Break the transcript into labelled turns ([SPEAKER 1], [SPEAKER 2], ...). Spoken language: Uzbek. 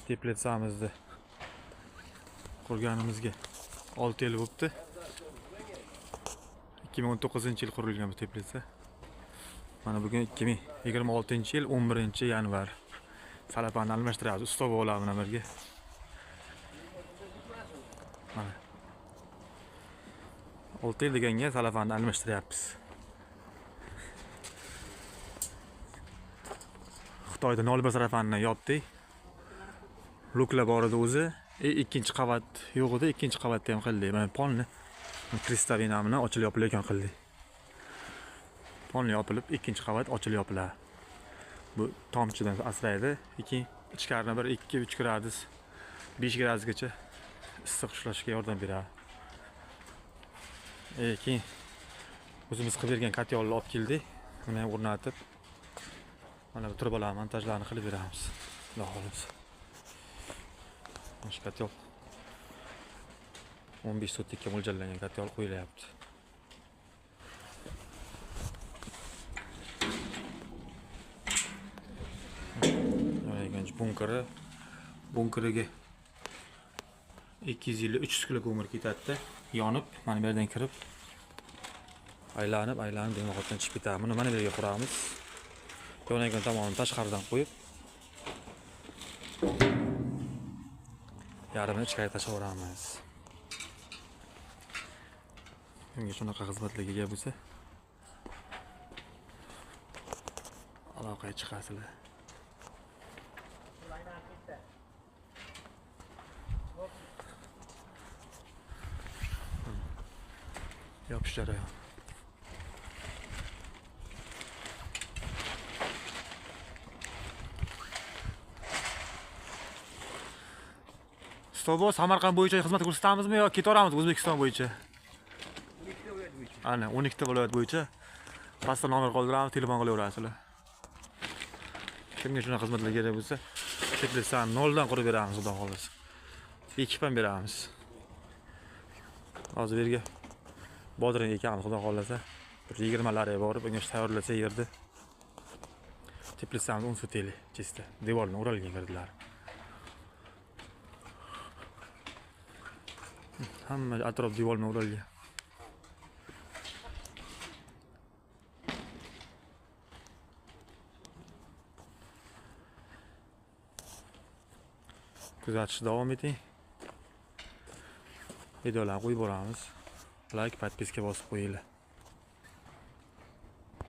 [SPEAKER 1] Tepletsamizni qurganimizga 6 yil bo'libdi. 2019-yil qurilgan bu tepletsa. Mana bugun 2026-yil 11-yanvar. Salapanni almashtiramiz ustoz o'g'lim bilan birga. Mana 6 yil deganga salapanni almashtiryapmiz. Xitoyda 01 salapanni yopdik. Luklar bor edi o'zi. Ikkinchi qavat yo'q edi, ikkinchi qavatda ham qildik. Mana polni kristavinamni ochilib yopilayotgan qildik. Polni yopilib, ikkinchi qavat ochilib yopiladi. Bu tomchidan asraydi. Ichkarini 1-2-3 gradus 5 gradusgacha issiq ushlashga yordam beradi. Keyin o'zimiz qilib bergan katyolni olib keldik. Uni ham o'rnatib, mana bu turbalar montajlarini qilib beramiz. Xudo xolisa. Mana katyol 15 sotikka mo'ljallangan katyol qo'yilyapti. Bunkeriga 250-300 kg ko'mir ketadi. Yonib, mana bu yerdan kirib, aylanib demoqdan chiqib ketadi. Buni mana bu yerga quramiz. Yonayotgan tomonini tashqaridan qo'yib, yarmini ichkariga tashlayveramiz. Kimga shunaqa xizmatlarga ega bo'lsa, aloqaga chiqasizlar. Yopish jarayon. Ustoz, Samarqand bo'yicha xizmat ko'rsatamizmi yoki ketaveramizmi O'zbekiston bo'yicha?
[SPEAKER 2] 12 viloyat bo'yicha.
[SPEAKER 1] Ana, 12 ta viloyat bo'yicha. Pastda nomer qoldiramiz, telefon qilaverasizlar. Kimga shuna xizmatlar kerak bo'lsa, tepletsani noldan qurib beramiz, xudo xolisa. Ekib ham beramiz. Hozir yerga bodring ekamiz, xudo xolisa. Bir 20 larga borib, unga tayyorlasa yerda tepletsani 10 soteli chista, devorni o'ralgan girdilar. Hamma atrof devorni o'ralgan. Kuzatishda davom eting. Videolarni qo'yib boramiz. Like, podpiska bosib qo'yinglar.